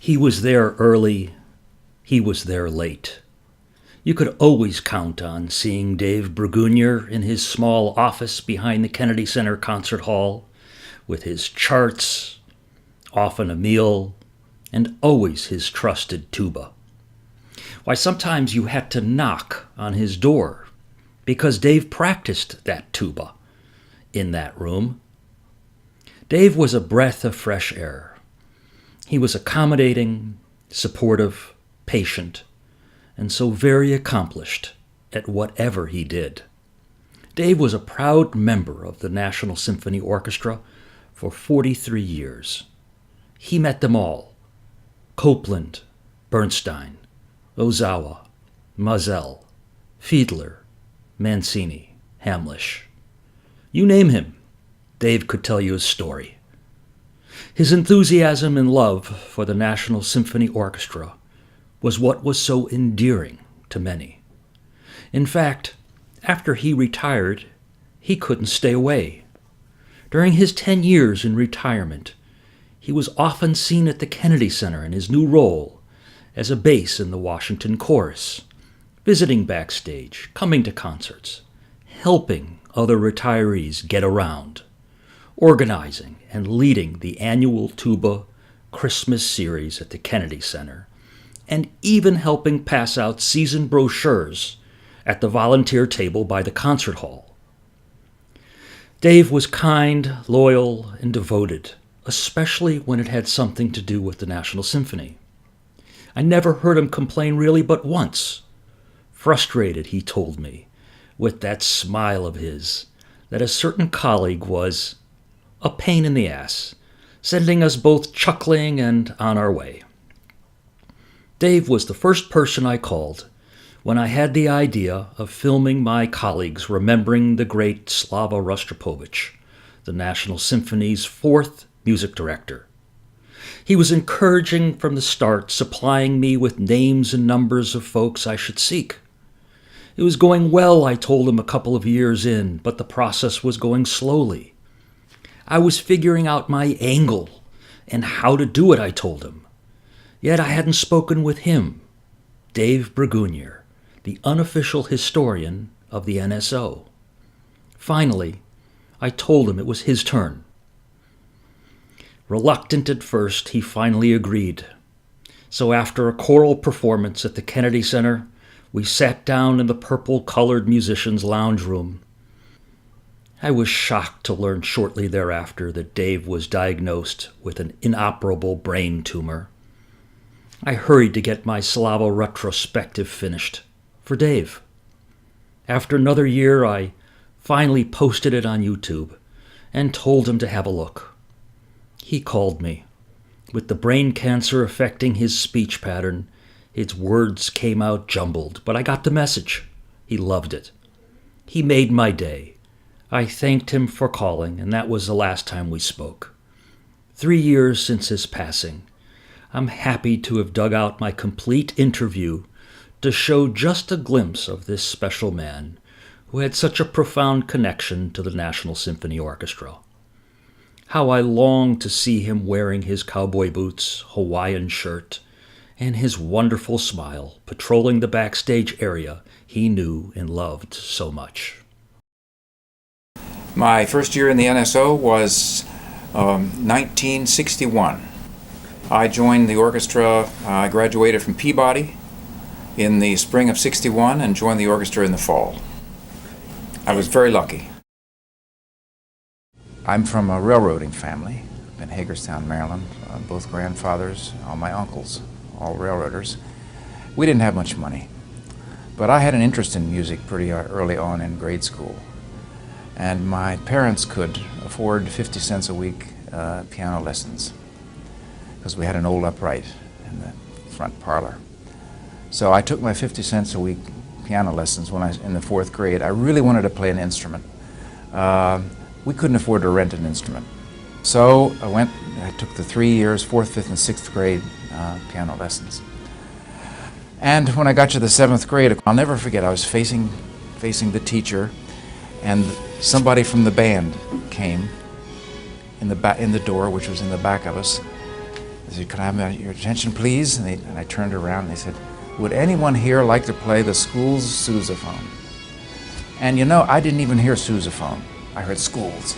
He was there early, he was there late. You could always count on seeing Dave Bragunier in his small office behind the Kennedy Center Concert Hall, with his charts, often a meal, and always his trusted tuba. Why, sometimes you had to knock on his door, because Dave practiced that tuba in that room. Dave was a breath of fresh air. He was accommodating, supportive, patient, and so very accomplished at whatever he did. Dave was a proud member of the National Symphony Orchestra for 43 years. He met them all: Copland, Bernstein, Ozawa, Mazel, Fiedler, Mancini, Hamlisch. You name him, Dave could tell you a story. His enthusiasm and love for the National Symphony Orchestra was what was so endearing to many. In fact, after he retired, he couldn't stay away. During his 10 years in retirement, he was often seen at the Kennedy Center in his new role as a bass in the Washington Chorus, visiting backstage, coming to concerts, helping other retirees get around, organizing and leading the annual tuba Christmas series at the Kennedy Center, and even helping pass out season brochures at the volunteer table by the concert hall. Dave was kind, loyal, and devoted, especially when it had something to do with the National Symphony. I never heard him complain really but once. Frustrated, he told me, with that smile of his, that a certain colleague was a pain in the ass, sending us both chuckling and on our way. Dave was the first person I called when I had the idea of filming my colleagues remembering the great Slava Rostropovich, the National Symphony's fourth music director. He was encouraging from the start, supplying me with names and numbers of folks I should seek. It was going well, I told him a couple of years in, but the process was going slowly. I was figuring out my angle and how to do it, I told him. Yet I hadn't spoken with him, Dave Bragunier, the unofficial historian of the NSO. Finally, I told him it was his turn. Reluctant at first, he finally agreed. So after a choral performance at the Kennedy Center, we sat down in the purple-colored musicians' lounge room. I was shocked to learn shortly thereafter that Dave was diagnosed with an inoperable brain tumor. I hurried to get my Slava retrospective finished for Dave. After another year, I finally posted it on YouTube and told him to have a look. He called me. With the brain cancer affecting his speech pattern, his words came out jumbled, but I got the message. He loved it. He made my day. I thanked him for calling, and that was the last time we spoke. 3 years since his passing, I'm happy to have dug out my complete interview to show just a glimpse of this special man who had such a profound connection to the National Symphony Orchestra. How I longed to see him wearing his cowboy boots, Hawaiian shirt, and his wonderful smile, patrolling the backstage area he knew and loved so much. My first year in the NSO was 1961. I joined the orchestra. I graduated from Peabody in the spring of '61 and joined the orchestra in the fall. I was very lucky. I'm from a railroading family in Hagerstown, Maryland. Both grandfathers, all my uncles, all railroaders. We didn't have much money, but I had an interest in music pretty early on in grade school. And my parents could afford 50 cents a week piano lessons because we had an old upright in the front parlor. So I took my 50 cents a week piano lessons when I was in the 4th grade. I really wanted to play an instrument. We couldn't afford to rent an instrument. So I took the 3 years, 4th, 5th, and 6th grade piano lessons. And when I got to the 7th grade, I'll never forget, I was facing the teacher, and somebody from the band came in the door, which was in the back of us. They said, "Can I have your attention, please?" And I turned around and they said, "Would anyone here like to play the school's sousaphone?" And you know, I didn't even hear sousaphone. I heard schools.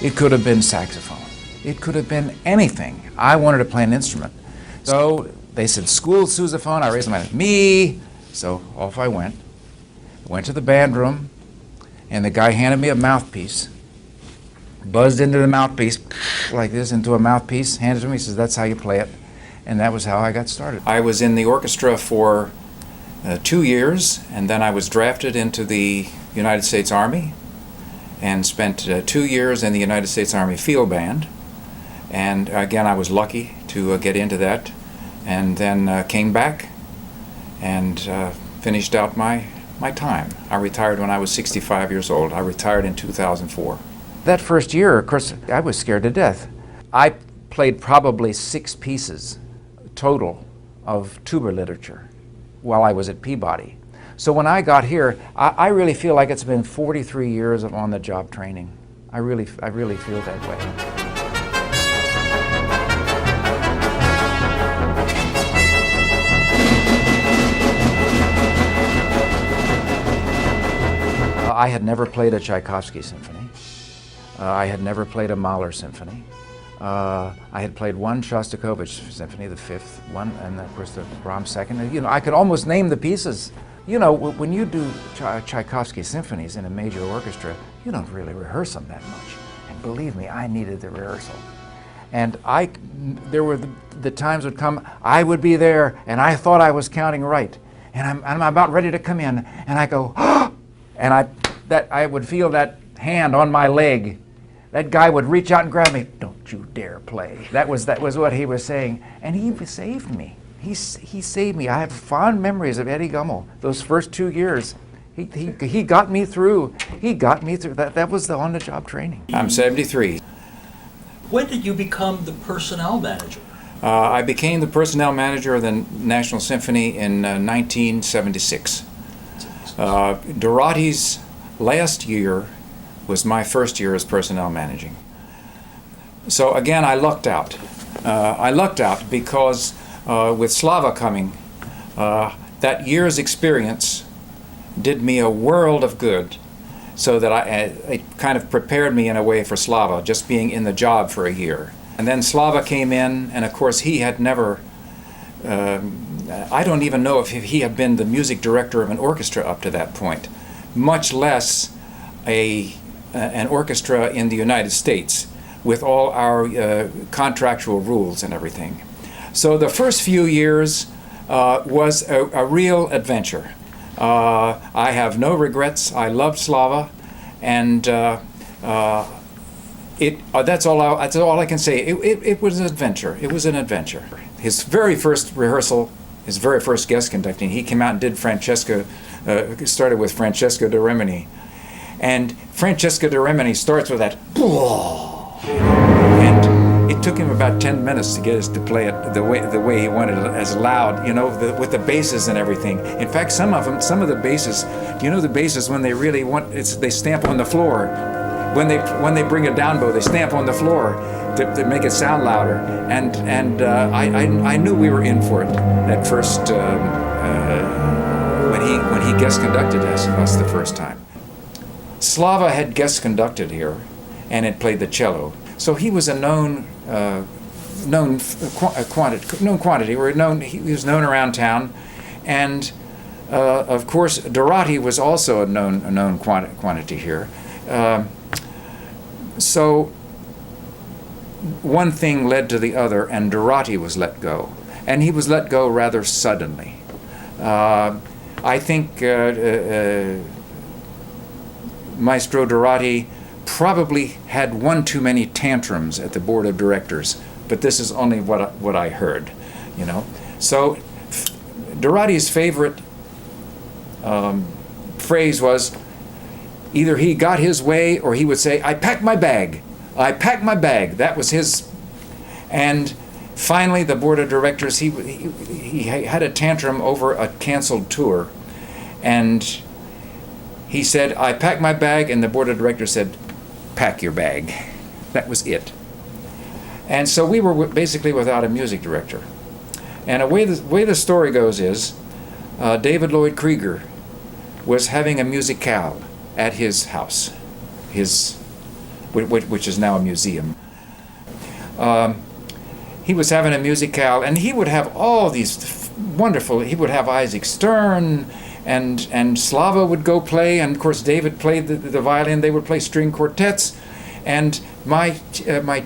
It could have been saxophone. It could have been anything. I wanted to play an instrument. So they said, "School sousaphone." I raised my hand, "Me!" So off I went. Went to the band room, and the guy handed me a mouthpiece. Buzzed into the mouthpiece, like this, into a mouthpiece, handed it to me, says, "That's how you play it." And that was how I got started. I was in the orchestra for 2 years, and then I was drafted into the United States Army and spent 2 years in the United States Army Field Band. And again, I was lucky to get into that, and then came back and finished out my time. I retired when I was 65 years old. I retired in 2004. That first year, of course, I was scared to death. I played probably 6 pieces total of tuba literature while I was at Peabody. So when I got here, I really feel like it's been 43 years of on-the-job training. I really feel that way. I had never played a Tchaikovsky symphony. I had never played a Mahler symphony. I had played one Shostakovich symphony, the 5th one, and of course the Brahms 2nd. You know, I could almost name the pieces. You know, when you do Tchaikovsky symphonies in a major orchestra, you don't really rehearse them that much. And believe me, I needed the rehearsal. And there were the times would come, I would be there, and I thought I was counting right. And I'm about ready to come in, and I go, "Ah!" And I would feel that hand on my leg. That guy would reach out and grab me. "Don't you dare play." That was what he was saying. And he saved me. He saved me. I have fond memories of Eddie Gummel. Those first 2 years, he got me through. He got me through. That was the on-the-job training. I'm 73. When did you become the personnel manager? I became the personnel manager of the National Symphony in 1976. Dorothy's last year was my first year as personnel managing. So again, I lucked out. I lucked out because with Slava coming, that year's experience did me a world of good, so that it kind of prepared me in a way for Slava, just being in the job for a year. And then Slava came in, and of course he had never, I don't even know if he had been the music director of an orchestra up to that point, much less an orchestra in the United States with all our contractual rules and everything. So the first few years was a real adventure. I have no regrets. I loved Slava, and that's all I can say. It was an adventure. It was an adventure. His very first rehearsal, his very first guest conducting, he came out and did started with Francesco de Rimini. And Francesco de Rimini starts with that, and it took him about 10 minutes to get us to play it the way he wanted it, as loud, you know, with the basses and everything. In fact, some of the basses, you know, the basses, when they really want, they stamp on the floor. When they bring a down bow, they stamp on the floor to make it sound louder. And I knew we were in for it that first when he guest conducted us the first time. Slava had guest conducted here, and had played the cello, so he was a known quantity. He was known around town, and of course Dorothy was also a known quantity here. So one thing led to the other, and Dorothy was let go, and he was let go rather suddenly. I think Maestro Dorothy probably had one too many tantrums at the board of directors, but this is only what I heard, you know. So Dorothy's favorite phrase was, either he got his way or he would say, "I packed my bag. I packed my bag." That was his. And finally, the board of directors, he had a tantrum over a canceled tour, and he said, "I packed my bag," and the board of directors said, "Pack your bag." That was it. And so we were basically without a music director. And the way the story goes is, David Lloyd Krieger was having a musicale at his house, which is now a museum. He was having a musicale, and he would have all these wonderful. He would have Isaac Stern, and Slava would go play, and of course David played the violin. They would play string quartets, and my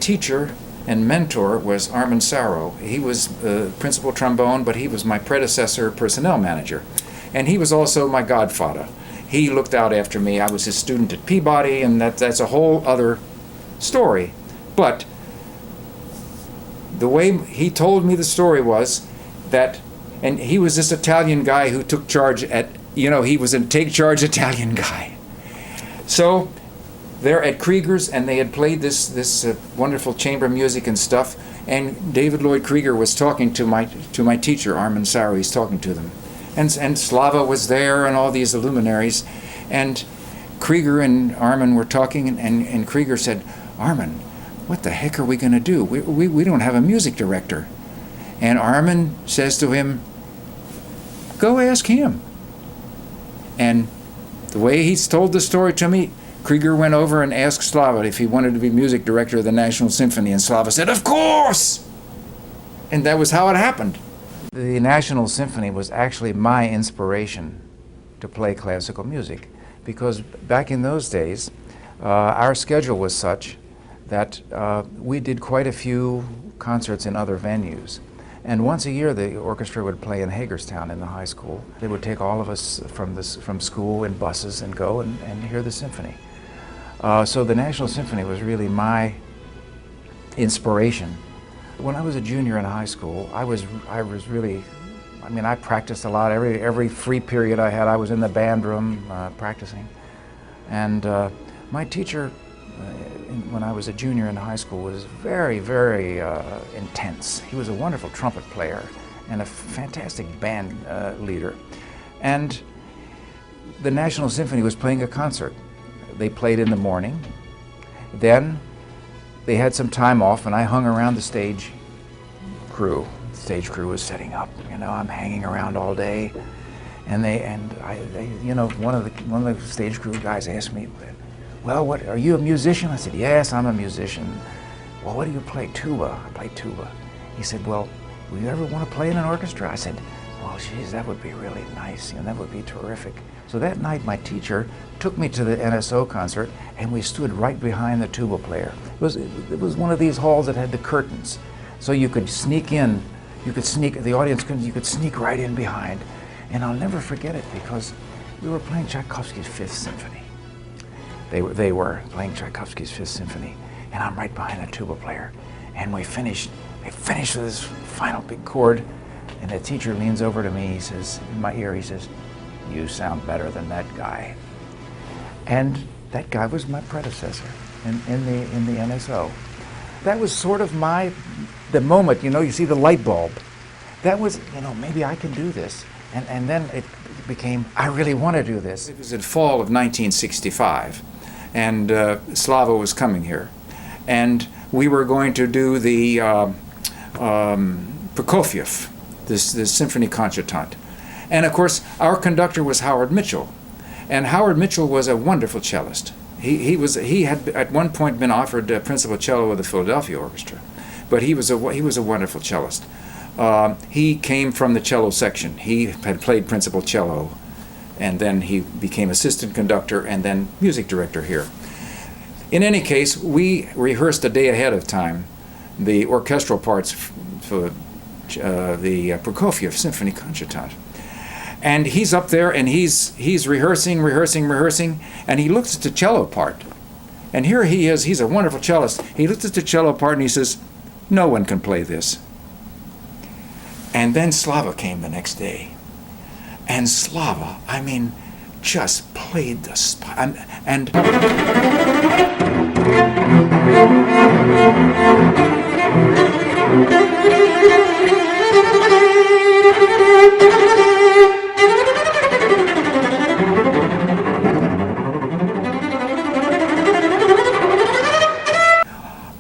teacher and mentor was Armin Sarro. He was principal trombone, but he was my predecessor personnel manager, and he was also my godfather. He looked out after me. I was his student at Peabody, and that's a whole other story. But the way he told me the story was that, and he was this Italian guy who took charge he was a take charge Italian guy. So they're at Krieger's, and they had played this wonderful chamber music and stuff, and David Lloyd Krieger was talking to my teacher, Armin Sarro. He's talking to them. And Slava was there, and all these luminaries, and Krieger and Armin were talking, and Krieger said, "Armin, what the heck are we going to do? We don't have a music director." And Armin says to him, "Go ask him." And the way he's told the story to me, Krieger went over and asked Slava if he wanted to be music director of the National Symphony, and Slava said, "Of course!" And that was how it happened. The National Symphony was actually my inspiration to play classical music, because back in those days, our schedule was such that we did quite a few concerts in other venues. And once a year, the orchestra would play in Hagerstown in the high school. They would take all of us from school in buses and go and hear the symphony. So the National Symphony was really my inspiration. When I was a junior in high school, I was really, I practiced a lot. Every free period I had, I was in the band room practicing. And my teacher, when I was a junior in high school, was very, very intense. He was a wonderful trumpet player and a fantastic band leader. And the National Symphony was playing a concert. They played in the morning. Then they had some time off, and I hung around the stage crew. The stage crew was setting up. I'm hanging around all day, and one of the stage crew guys asked me, "Well, are you a musician?" I said, "Yes, I'm a musician." "Well, what do you play?" "Tuba." I play tuba. He said, "Well, will you ever want to play in an orchestra?" I said, "Well, geez, that would be really nice. That would be terrific." So that night, my teacher took me to the NSO concert, and we stood right behind the tuba player. It was one of these halls that had the curtains, so you could sneak in. You could sneak. The audience couldn't. You could sneak right in behind, and I'll never forget it because we were playing Tchaikovsky's Fifth Symphony. They were playing Tchaikovsky's Fifth Symphony, and I'm right behind the tuba player, and we finished. They finished with this final big chord, and the teacher leans over to me. He says, in my ear, he says, "You sound better than that guy." And that guy was my predecessor in the NSO. That was sort of the moment, you see the light bulb. That was, maybe I can do this. And then it became, I really want to do this. It was in fall of 1965, and Slava was coming here. And we were going to do the Prokofiev, this symphony concertante. And of course, our conductor was Howard Mitchell. And Howard Mitchell was a wonderful cellist. He had at one point been offered principal cello of the Philadelphia Orchestra, but he was a wonderful cellist. He came from the cello section. He had played principal cello, and then he became assistant conductor and then music director here. In any case, we rehearsed a day ahead of time the orchestral parts for the Prokofiev Symphony Concertante. And he's up there and he's rehearsing, and he looks at the cello part. And here he is, he's a wonderful cellist. He looks at the cello part and he says, "No one can play this." And then Slava came the next day. And Slava, just played the spot. And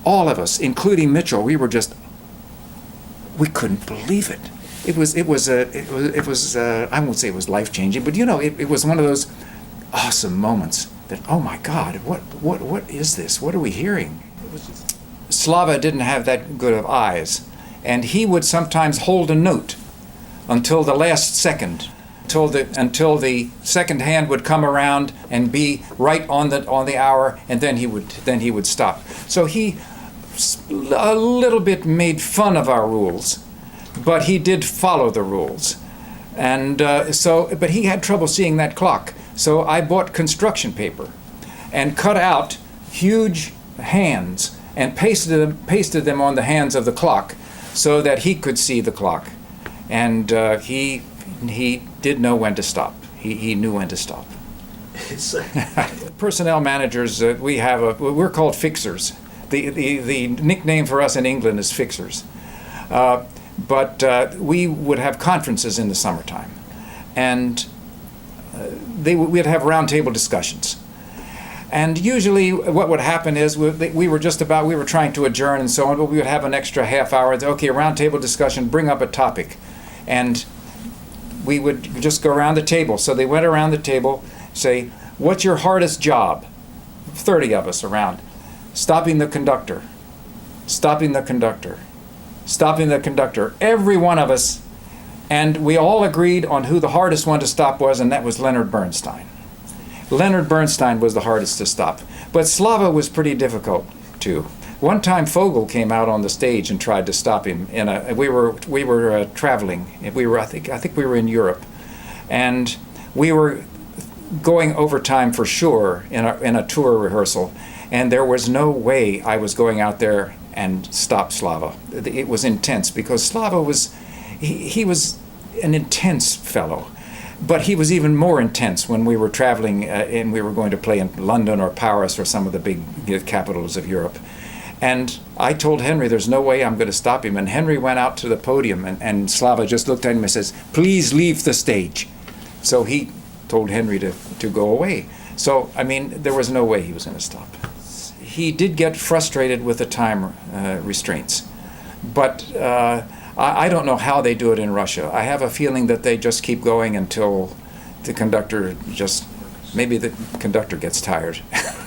all of us including Mitchell, we couldn't believe it. It was I won't say it was life-changing, but it was one of those awesome moments that, oh my God, what is this? What are we hearing? Slava didn't have that good of eyes, and he would sometimes hold a note until the last second, until the second hand would come around and be right on the hour, and then he would stop. So he a little bit made fun of our rules, but he did follow the rules, and but he had trouble seeing that clock. So I bought construction paper and cut out huge hands and pasted them on the hands of the clock so that he could see the clock. And he did know when to stop. He knew when to stop. Personnel managers, we're called fixers. The nickname for us in England is fixers. But we would have conferences in the summertime, and we'd have roundtable discussions. And usually what would happen is we were trying to adjourn and so on, but we would have an extra half hour. Okay, a roundtable discussion, bring up a topic. And we would just go around the table. So they went around the table, say, what's your hardest job? 30 of us around. Stopping the conductor. Stopping the conductor. Stopping the conductor. Every one of us. And we all agreed on who the hardest one to stop was, and that was Leonard Bernstein. Leonard Bernstein was the hardest to stop. But Slava was pretty difficult, too. One time Fogel came out on the stage and tried to stop him. We were traveling. I think we were in Europe. And we were going over time for sure in a tour rehearsal. And there was no way I was going out there and stop Slava. It was intense because Slava he was an intense fellow. But he was even more intense when we were traveling and we were going to play in London or Paris or some of the big capitals of Europe. And I told Henry, there's no way I'm going to stop him. And Henry went out to the podium, and Slava just looked at him and says, please leave the stage. So he told Henry to go away. So, I mean, there was no way he was going to stop. He did get frustrated with the time restraints. But I don't know how they do it in Russia. I have a feeling that they just keep going until the conductor maybe the conductor gets tired.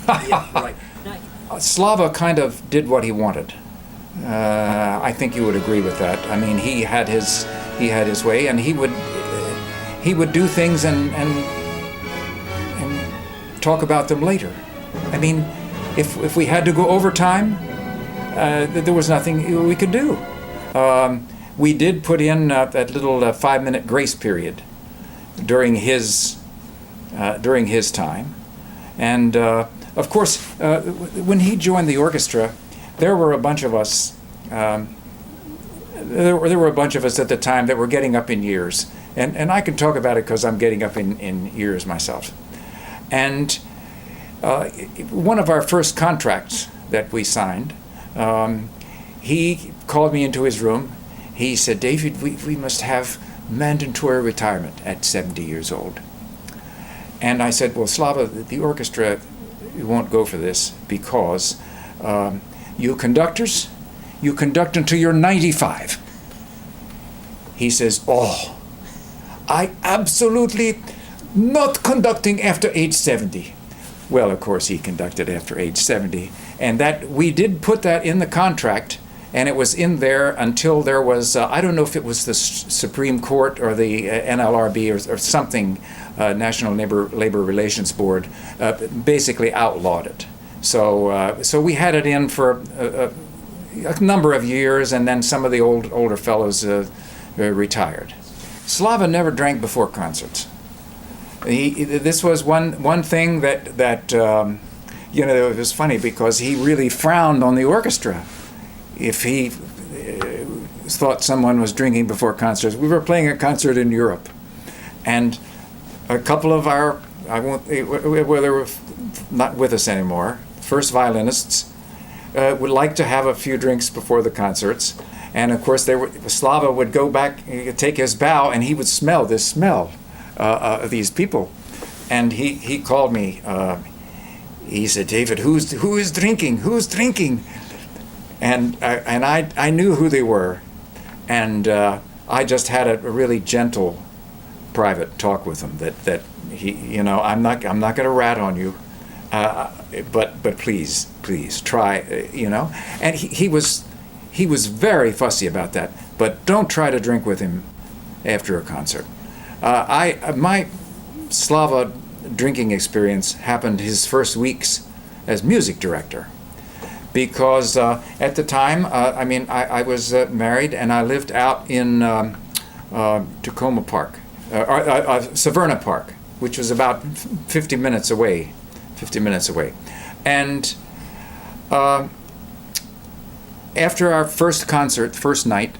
Yeah, right. Slava kind of did what he wanted. I think you would agree with that. I mean, he had his way, and he would do things and talk about them later. I mean, if we had to go overtime, there was nothing we could do. We did put in that little 5-minute grace period during his time, and of course, when he joined the orchestra, there were a bunch of us. There were a bunch of us at the time that were getting up in years, and I can talk about it because I'm getting up in years myself. And one of our first contracts that we signed, he called me into his room. He said, David, we must have mandatory retirement at 70 years old. And I said, well, Slava, the orchestra won't go for this because you conductors, you conduct until you're 95. He says, oh, I absolutely not conducting after age 70. Well, of course, he conducted after age 70. And that we did put that in the contract, and it was in there until there was, I don't know if it was the Supreme Court or the NLRB or something, National Labor Relations Board, basically outlawed it. So we had it in for a number of years, and then some of the older fellows retired. Slava never drank before concerts. This was one thing that it was funny because he really frowned on the orchestra if he thought someone was drinking before concerts. We were playing a concert in Europe, and a couple of our, they were not with us anymore, first violinists, would like to have a few drinks before the concerts. And of course, Slava would go back, take his bow, and he would smell this smell of these people. And he called me. He said, David, who is drinking? Who's drinking? And I knew who they were, and I just had a really gentle, private talk with him that he, you know, I'm not going to rat on you, but please try, you know. And he was very fussy about that. But don't try to drink with him after a concert. My Slava drinking experience happened his first weeks as music director, because at the time, I was married and I lived out in Tacoma Park, Severna Park, which was about 50 minutes away. And after our first concert, first night,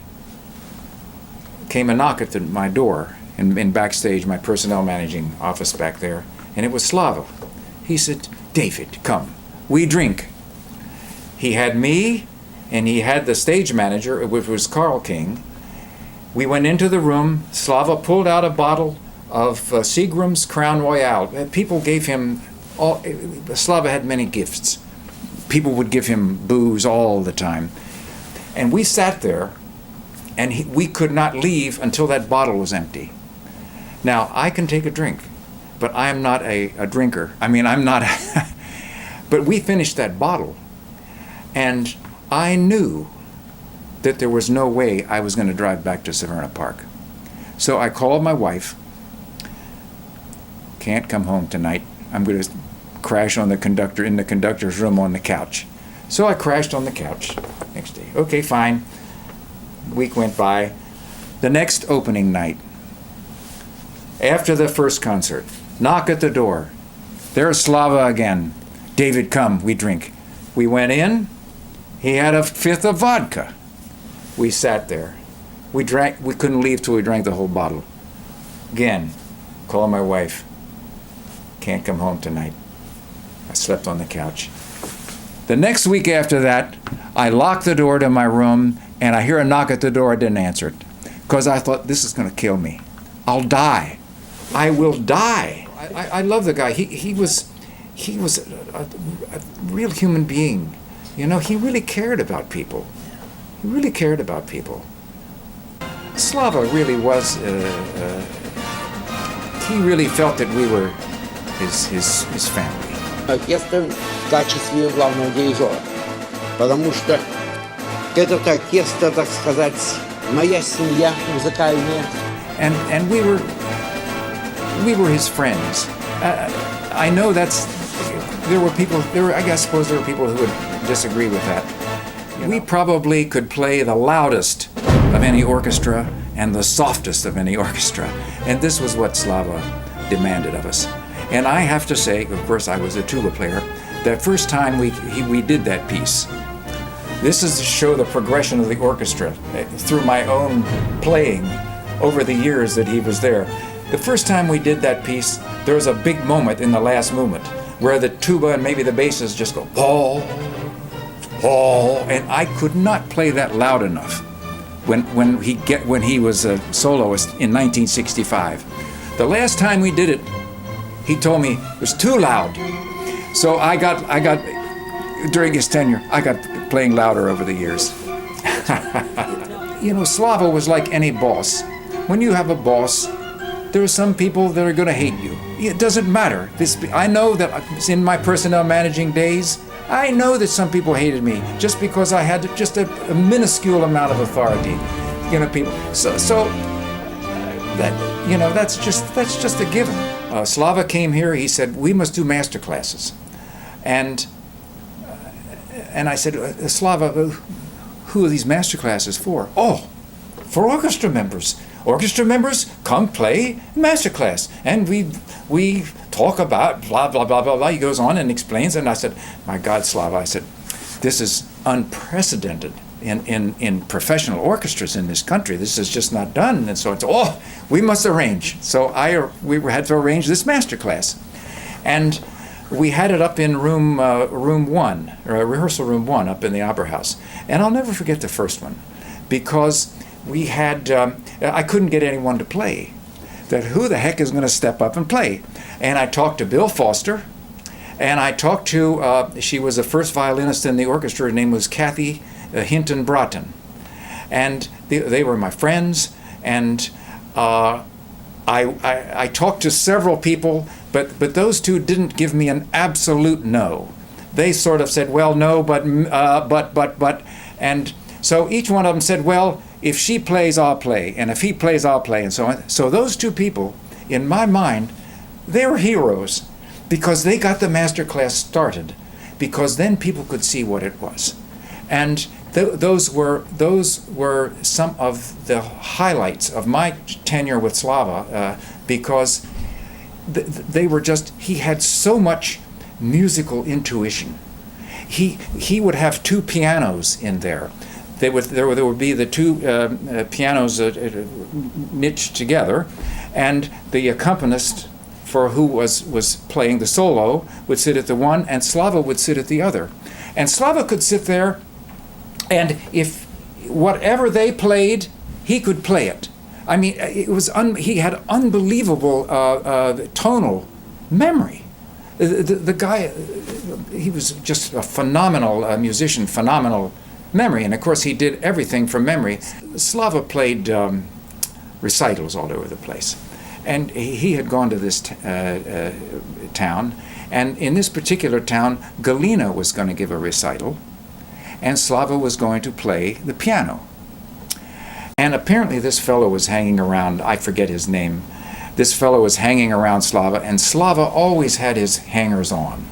came a knock at my door in backstage, my personnel managing office back there, and it was Slava. He said, "David, come, we drink." He had me, and he had the stage manager, which was Carl King. We went into the room. Slava pulled out a bottle of Seagram's Crown Royal. People gave him all. Slava had many gifts. People would give him booze all the time, and we sat there, and we could not leave until that bottle was empty. Now, I can take a drink, but I am not a drinker. I mean, I'm not. But we finished that bottle, and I knew that there was no way I was going to drive back to Severna Park. So I called my wife. "Can't come home tonight. I'm going to crash on the conductor's room on the couch." So I crashed on the couch next day. Okay, fine. Week went by. The next opening night, after the first concert, knock at the door. There's Slava again. "David, come, we drink." We went in. He had a fifth of vodka. We sat there. We drank. We couldn't leave till we drank the whole bottle. Again, call my wife. "Can't come home tonight." I slept on the couch. The next week after that, I locked the door to my room, and I hear a knock at the door. I didn't answer it, because I thought, this is going to kill me. I'll die. I will die. I love the guy. He was a real human being. You know, he really cared about people. He really cared about people. Slava really was, he really felt that we were his family. Оркестр в качестве главного дирижера, потому что этот оркестр, так сказать, моя семья музыкальная. And we were his friends. I know I suppose there were people who would disagree with that. We probably could play the loudest of any orchestra and the softest of any orchestra. And this was what Slava demanded of us. And I have to say, of course, I was a tuba player, that first time we did that piece. This is to show the progression of the orchestra through my own playing over the years that he was there. The first time we did that piece, there was a big moment in the last movement where the tuba and maybe the basses just go, Paul, Paul, and I could not play that loud enough when he was a soloist in 1965. The last time we did it, he told me it was too loud. So I got during his tenure, I got playing louder over the years. You know, Slava was like any boss. When you have a boss, there are some people that are going to hate you. It doesn't matter. I know that in my personnel managing days, I know that some people hated me just because I had just a minuscule amount of authority. You know, people. So that, you know, that's just a given. Slava came here. He said, we must do master classes, and I said, Slava, who are these master classes for? Oh, for orchestra members. Orchestra members come play master class, and we talk about blah blah blah blah blah. He goes on and explains, and I said, my God, Slava, I said, this is unprecedented in professional orchestras in this country. This is just not done. And so it's, we must arrange. So we had to arrange this master class, and we had it up in room 1, or rehearsal room 1, up in the Opera House. And I'll never forget the first one, because we had, I couldn't get anyone to play. That who the heck is going to step up and play? And I talked to Bill Foster, and I talked to, she was the first violinist in the orchestra. Her name was Kathy Hinton Broughton. And they were my friends, and I talked to several people, but those two didn't give me an absolute no. They sort of said, well, no, but, and so each one of them said, well, if she plays, I'll play, and if he plays, I'll play, and so on. So those two people, in my mind, they were heroes, because they got the master class started, because then people could see what it was. And those were some of the highlights of my tenure with Slava, because they were just, he had so much musical intuition. He would have two pianos in there. There would be the two pianos niched together, and the accompanist for who was playing the solo would sit at the one, and Slava would sit at the other. And Slava could sit there, and if whatever they played, he could play it. I mean, it was he had unbelievable tonal memory. The guy, he was just a phenomenal musician, phenomenal memory, and of course he did everything from memory. Slava played recitals all over the place, and he had gone to this town, and in this particular town, Galina was going to give a recital, and Slava was going to play the piano. And apparently this fellow was hanging around, I forget his name, this fellow was hanging around Slava, and Slava always had his hangers on.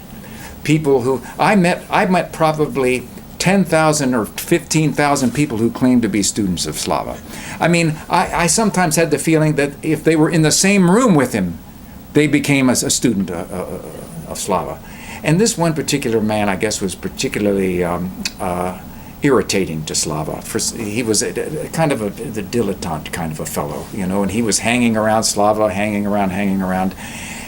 People who, I met probably 10,000 or 15,000 people who claimed to be students of Slava. I mean, I sometimes had the feeling that if they were in the same room with him, they became a student of Slava. And this one particular man, I guess, was particularly irritating to Slava. He was kind of the dilettante kind of a fellow, you know, and he was hanging around Slava, hanging around,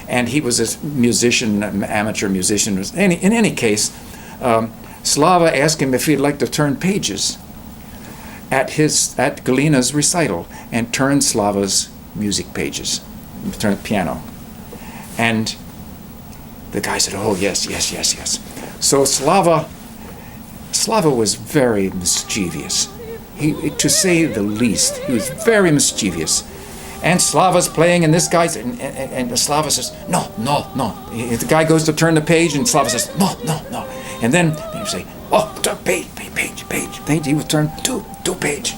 and he was a musician, an amateur musician. In any case, Slava asked him if he'd like to turn pages at Galina's recital, and turn Slava's music pages, turn the piano. And the guy said, oh, yes. So Slava was very mischievous. To say the least, he was very mischievous. And Slava's playing, and this guy's, and Slava says, no. The guy goes to turn the page, and Slava says, no. And then he would say, oh, page. He would turn to page.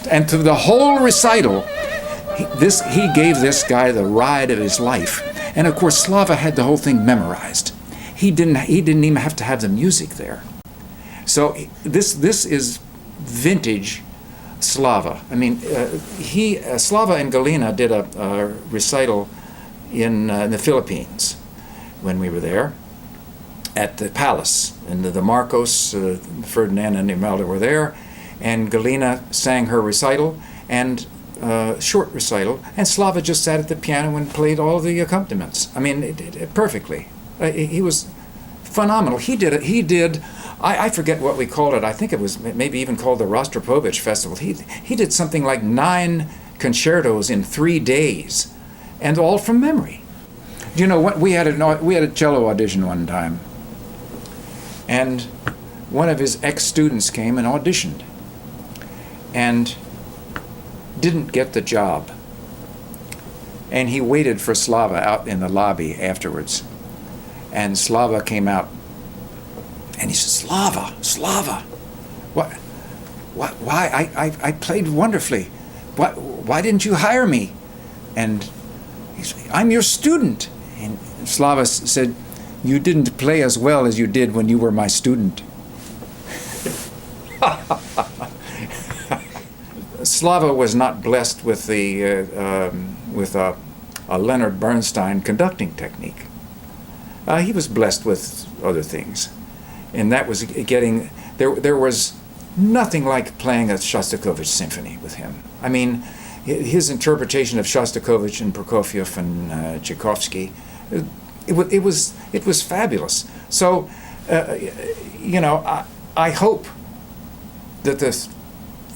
And through the whole recital, he gave this guy the ride of his life. And of course, Slava had the whole thing memorized. He didn't even have to have the music there. So this is vintage Slava. I mean, Slava and Galina did a recital in the Philippines when we were there at the palace, and the Marcos, Ferdinand and Imelda were there, and Galina sang her recital, and short recital, and Slava just sat at the piano and played all the accompaniments. I mean, perfectly. He was phenomenal. He did. I forget what we called it. I think it was maybe even called the Rostropovich Festival. He did something like 9 concertos in 3 days, and all from memory. You know what? We had a cello audition one time, and one of his ex-students came and auditioned, and didn't get the job. And he waited for Slava out in the lobby afterwards. And Slava came out, and he said, Slava, why? I played wonderfully. Why didn't you hire me? And he said, I'm your student. And Slava said, you didn't play as well as you did when you were my student. Slava was not blessed with a Leonard Bernstein conducting technique. He was blessed with other things, and that was getting there was nothing like playing a Shostakovich symphony with him. I mean, his interpretation of Shostakovich and Prokofiev and Tchaikovsky, it was fabulous. So, I hope that the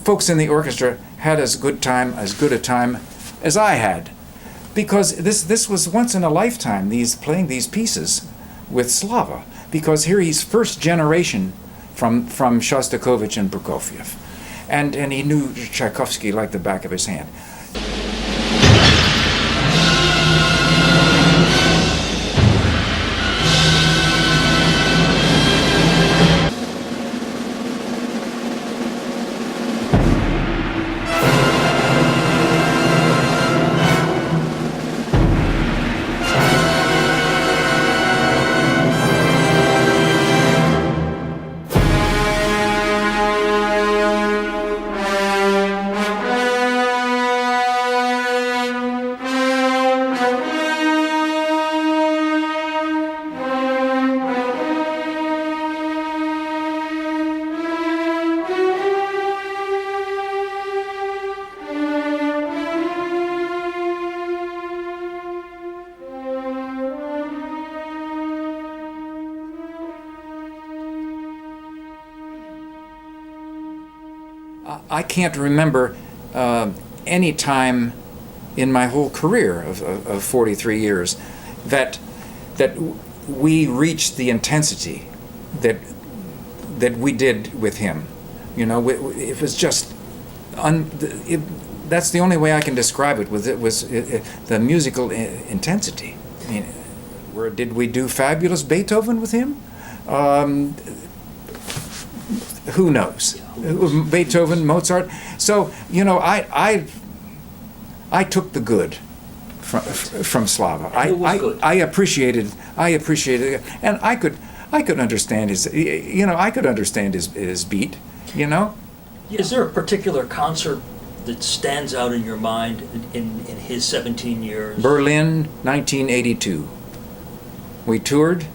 folks in the orchestra had as good a time as I had, because this was once in a lifetime, playing these pieces with Slava, because here he's first generation from Shostakovich and Prokofiev. And he knew Tchaikovsky like the back of his hand. I can't remember any time in my whole career of 43 years that we reached the intensity that we did with him. You know, it was just that's the only way I can describe it. Was the musical intensity. I mean, did we do fabulous Beethoven with him? Who knows? Beethoven, Mozart. So, you know, I took the good from Slava. I appreciated it, and I could understand his. You know, I could understand his beat. You know. Is there a particular concert that stands out in your mind in his 17 years? Berlin, 1982. We toured,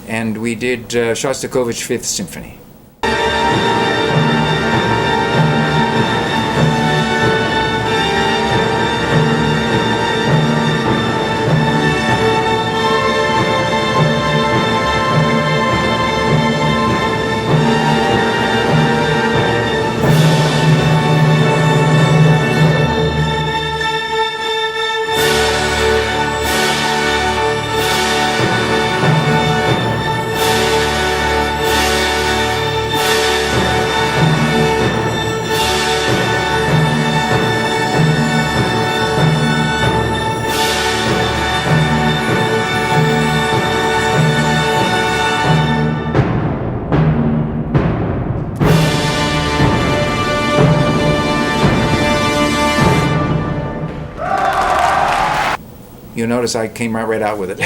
and we did Shostakovich Fifth Symphony. You notice I came right out with it.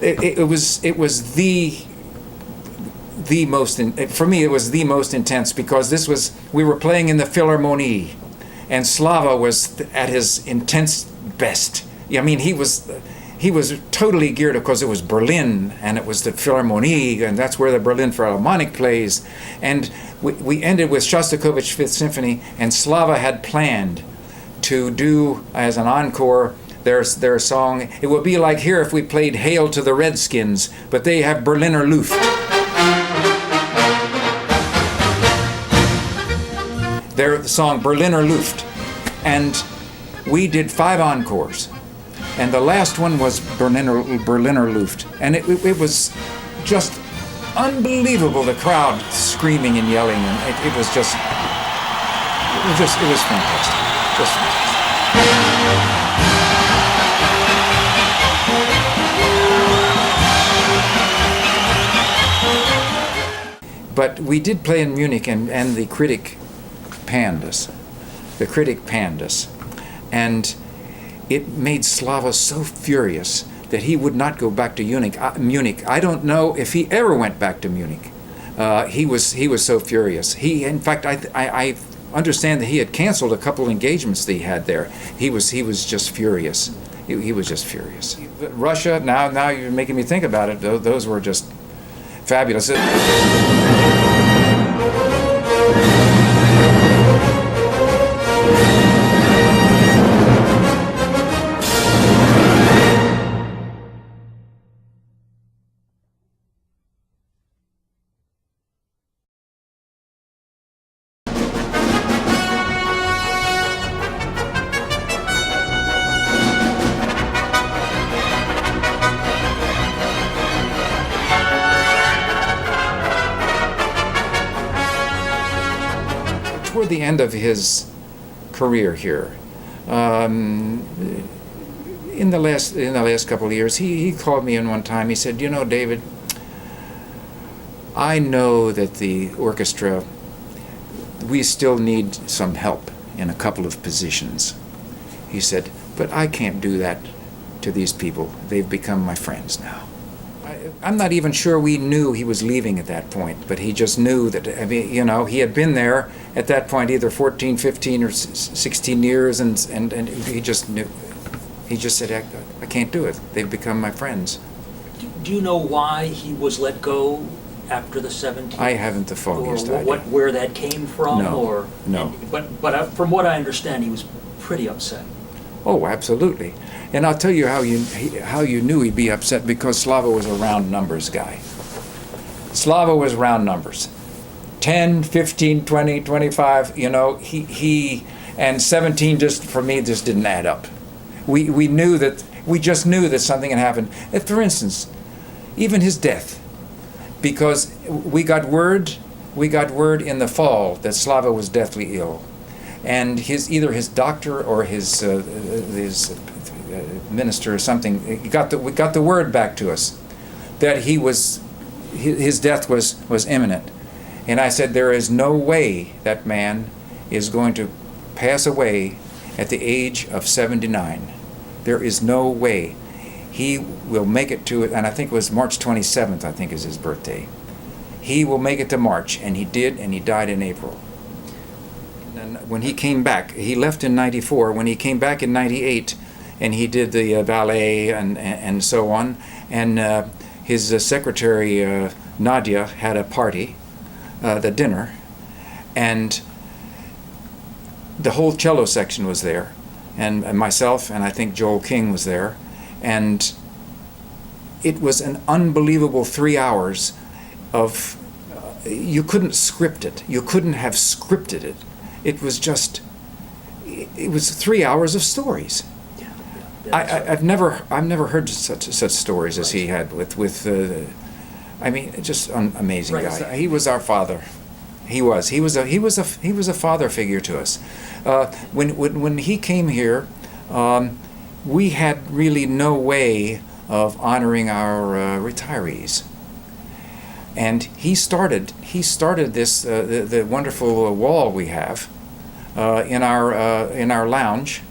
It was the most for me. It was the most intense because we were playing in the Philharmonie, and Slava was at his intense best. I mean, he was totally geared, because it was Berlin and it was the Philharmonie, and that's where the Berlin Philharmonic plays. And we ended with Shostakovich Fifth Symphony, and Slava had planned to do as an encore their song. It would be like here if we played Hail to the Redskins, but they have Berliner Luft. Their song Berliner Luft. And we did 5 encores. And the last one was Berliner Luft. And it was just unbelievable, the crowd screaming and yelling, and it was fantastic. Just fantastic. But we did play in Munich, and the critic panned us. The critic panned us. And it made Slava so furious that he would not go back to Munich. I don't know if he ever went back to Munich. He was so furious. In fact, I understand that he had canceled a couple engagements that he had there. He was just furious. He was just furious. Russia, now you're making me think about it. Those were just fabulous. end of his career here. In the last couple of years, he called me in one time. He said, "You know, David, I know that the orchestra, we still need some help in a couple of positions." He said, "But I can't do that to these people. They've become my friends now." I'm not even sure we knew he was leaving at that point, but he just knew that, I mean, you know, he had been there at that point either 14, 15, or 16 years, and he just knew. He just said, I can't do it. They've become my friends. Do you know why he was let go after the 70s? I haven't the foggiest idea. Where that came from? No, no. But from what I understand, he was pretty upset. Oh, absolutely. And I'll tell you how you knew he'd be upset, because Slava was a round numbers guy. Slava was round numbers. 10, 15, 20, 25, you know, and 17 just, for me, just didn't add up. We just knew that something had happened. For instance, even his death, because we got word in the fall that Slava was deathly ill, and either his doctor or his minister or something, we got the word back to us that his death was imminent. And I said, there is no way that man is going to pass away at the age of 79. There is no way. He will make it to it, and I think it was March 27th, I think is his birthday. He will make it to March, and he did, and he died in April. And when he came back, he left in 94. When he came back in 98, and he did the ballet and so on, and his secretary, Nadia, had a party, the dinner, and the whole cello section was there, and myself, and I think Joel King was there, and it was an unbelievable 3 hours of, you couldn't script it. You couldn't have scripted it. It was 3 hours of stories. I've never heard such stories as he had with I mean, just an amazing guy. He was our father. He was a father figure to us. When he came here, we had really no way of honoring our retirees, and he started this the wonderful wall we have in our lounge.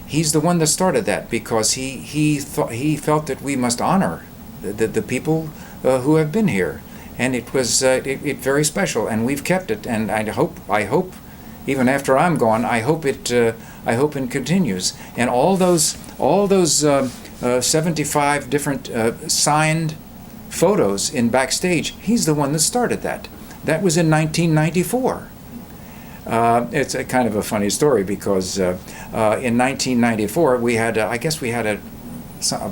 He's the one that started that, because he felt that we must honor the people who have been here, and it was it very special, and we've kept it, and I hope even after I'm gone, I hope it continues, and all those 75 different signed photos in backstage. He's the one that started that. That was in 1994. It's a kind of a funny story, because in 1994 we had a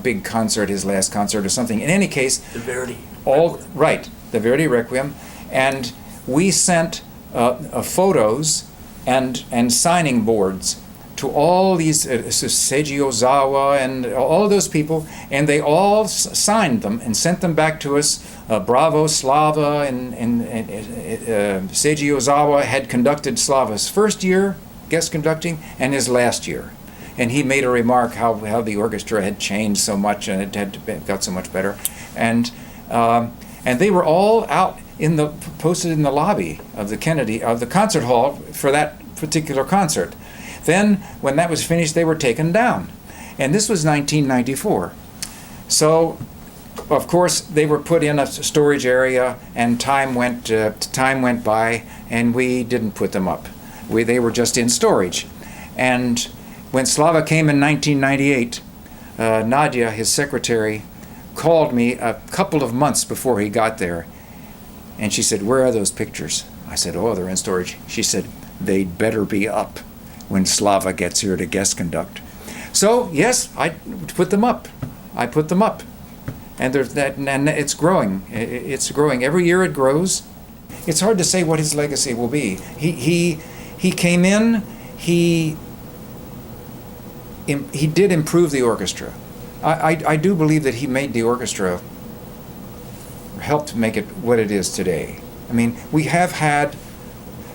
big concert, his last concert or something. In any case, the Verdi. The Verdi Requiem, and we sent photos and signing boards to all these Seiji Ozawa and all those people, and they all signed them and sent them back to us. Bravo, Slava, and Seiji Ozawa had conducted Slava's first year, guest conducting, and his last year. And he made a remark how the orchestra had changed so much, and it had got so much better. And they were all out posted in the lobby of the concert hall for that particular concert. Then, when that was finished, they were taken down. And this was 1994. So, of course, they were put in a storage area, and time went by, and we didn't put them up. They were just in storage. And when Slava came in 1998, Nadia, his secretary, called me a couple of months before he got there, and she said, "Where are those pictures?" I said, "Oh, they're in storage." She said, "They'd better be up when Slava gets here to guest conduct." So yes, I put them up. And there's that, and it's growing. It's growing every year. It grows. It's hard to say what his legacy will be. He came in. He did improve the orchestra. I do believe that he made the orchestra, helped make it what it is today. I mean, we have had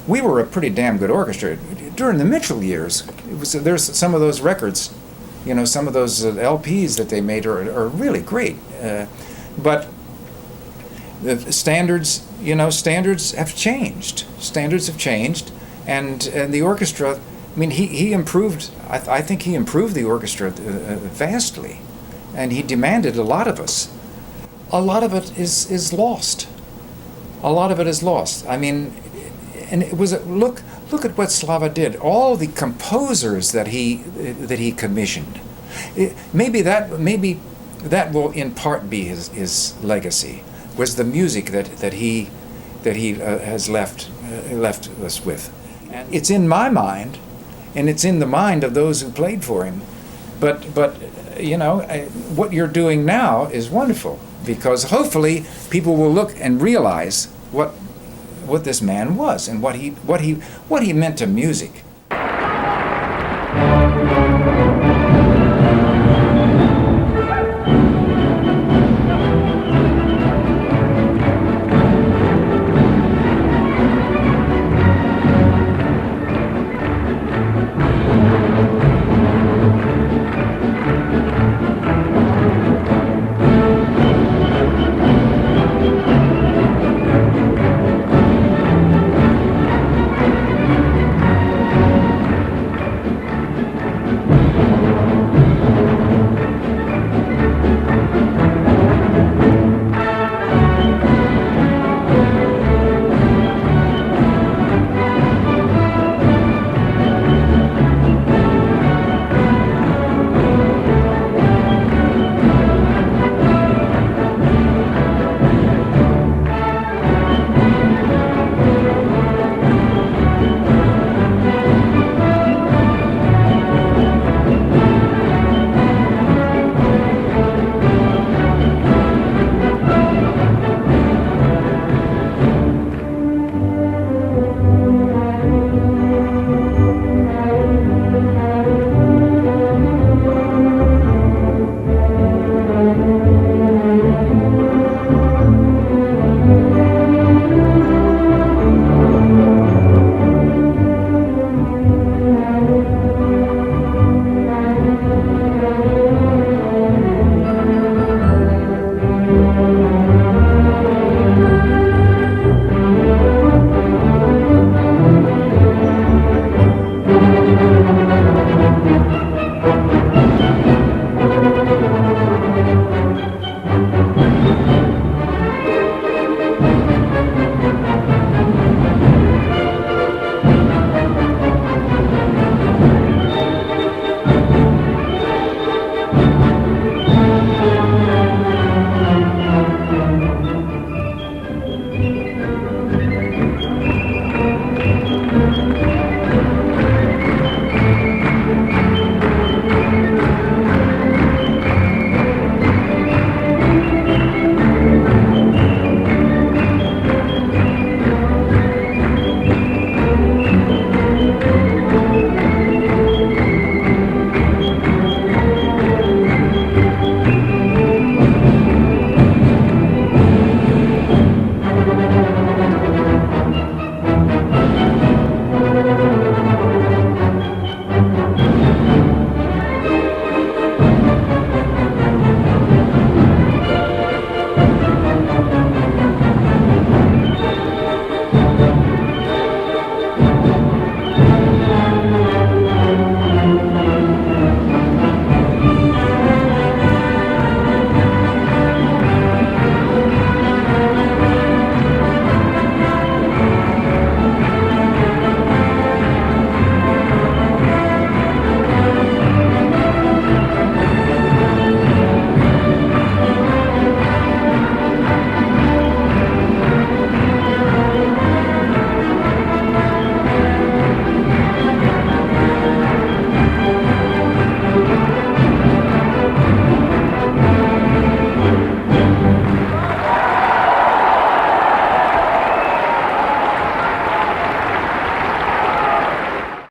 we were a pretty damn good orchestra. During the Mitchell years, there's some of those records, some of those LPs that they made are really great. But the standards, standards have changed. Standards have changed, and the orchestra. I mean, he improved. I think he improved the orchestra vastly, and he demanded a lot of us. A lot of it is lost. A lot of it is lost. I mean, and it was look at what Slava did. All the composers that he commissioned. Maybe that will in part be his legacy. Was the music that he has left us with. And it's in my mind, and it's in the mind of those who played for him. But what you're doing now is wonderful, because hopefully people will look and realize what this man was and what he meant to music.